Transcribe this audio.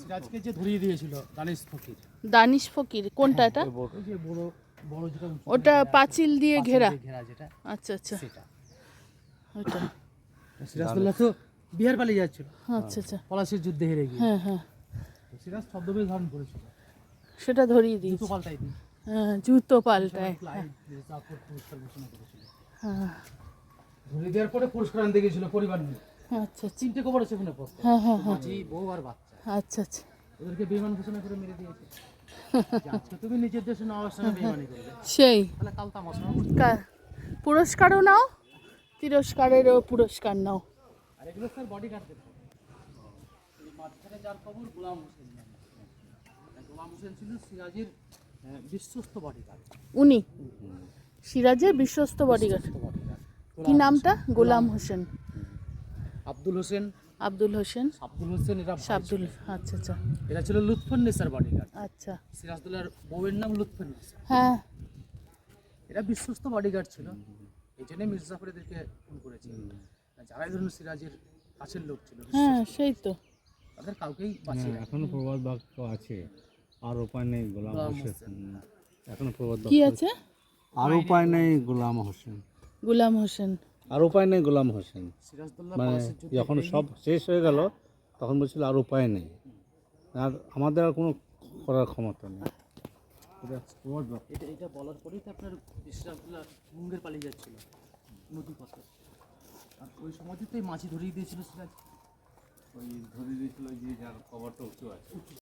সিরাজকে যে ধরিয়ে দিয়েছিল দানিশ ফকির। দানিশ ফকির কোনটা এটা? ওই যে বড় বড় যেটা উঁচু ওটা পাঁচিল দিয়ে ঘেরা। ঘেরা যেটা, আচ্ছা আচ্ছা, সেটা। ওটা। সিরাজদৌল্লা তো বিহার পালিয়ে যাচ্ছিল আচ্ছা আচ্ছা, পলাশির যুদ্ধে হেরে গিয়ে। হ্যাঁ হ্যাঁ, তো সিরাজ ছদ্মবেশ ধারণ করেছিল, সেটা ধরিয়ে জুতো দিয়েছি। পাল্টাই দিই, হ্যাঁ, জুতো পাল্টায়। পুরস্কার ঘোষণা করেছিল। হ্যাঁ, ধরিয়ে দেওয়ার পরে পুরস্কার আনতে গেছিল পরিবার নিয়ে। আচ্ছা আচ্ছা, 3টে কবর আছে ওখানে পড়তে, হ্যাঁ হ্যাঁ হ্যাঁ, মাঝি, বউ আর বাচ্চা। আচ্ছা আচ্ছা। ওদেরকে বেঈমান ঘোষণা করে মেরে দিয়েছে। যে আজকে তুমি নিজের দেশে নেওয়ার সঙ্গে বেঈমানি করবে, সেই তাহলে কাল তামাশা। পুরস্কারও নাও, তিরস্কারেরও পুরস্কার নাও। আর এগুলো স্যার বডি গার্ডদের। এই মাঝখানে যার খবর গোলাম হোসেন নাম। গোলাম হোসেন ছিল সিরাজের বিশ্বস্ত বডিগার্ড। উনি সিরাজের বিশ্বস্ত বডিগার্ড। কি নামটা? গোলাম হোসেন, আব্দুল হোসেন, আব্দুল হোসেন, আব্দুল হোসেন, এরা ভাই শাব্দুল। ছিলেন। আচ্ছা আচ্ছা এরা ছিল লুৎফুন্নেসার বডিগার্ড। আচ্ছা, সিরাজদৌল্লার বউয়ের নাম লুৎফুন্নেসা। হ্যাঁ এরা বিশ্বস্ত বডিগার্ড ছিল, এই জন্য মির্জাফর এদেরকে খুন করেছিল। যারাই ধরুন সিরাজের কাছের লোক ছিল, হ্যাঁ, সেই তো। তাদের কাউকেই বাঁচিয়ে রাখেনি। এখনো প্রবাদ বাক্য আছে, আর উপায় নেই গোলাম গোলাম হোসেন। হোসেন। এখনো প্রবাদ কি বাক্য আছে? আর উপায় নেই গোলাম হোসেন, গোলাম হোসেন। আর উপায় নেই গোলাম হোসেন। সিরাজদৌল্লা মানে পলাশির যুদ্ধে যখন হেরে সব শেষ হয়ে গেল তখন বলছিল আর উপায় নেই, আর আমাদের আর কোনো করার ক্ষমতা নেই। এটা প্রবাদ বাক্য। এটা বলার পরেই তো আপনার সিরাজদৌল্লা মুঙ্গের পালিয়ে যাচ্ছিল নদী পথে। আর ওই সময়তে তো এই মাঝি ধরিয়ে দিয়েছিল সিরাজ। ওই ধরে দিয়েছিল যে যার কবরটা উঁচু আছে।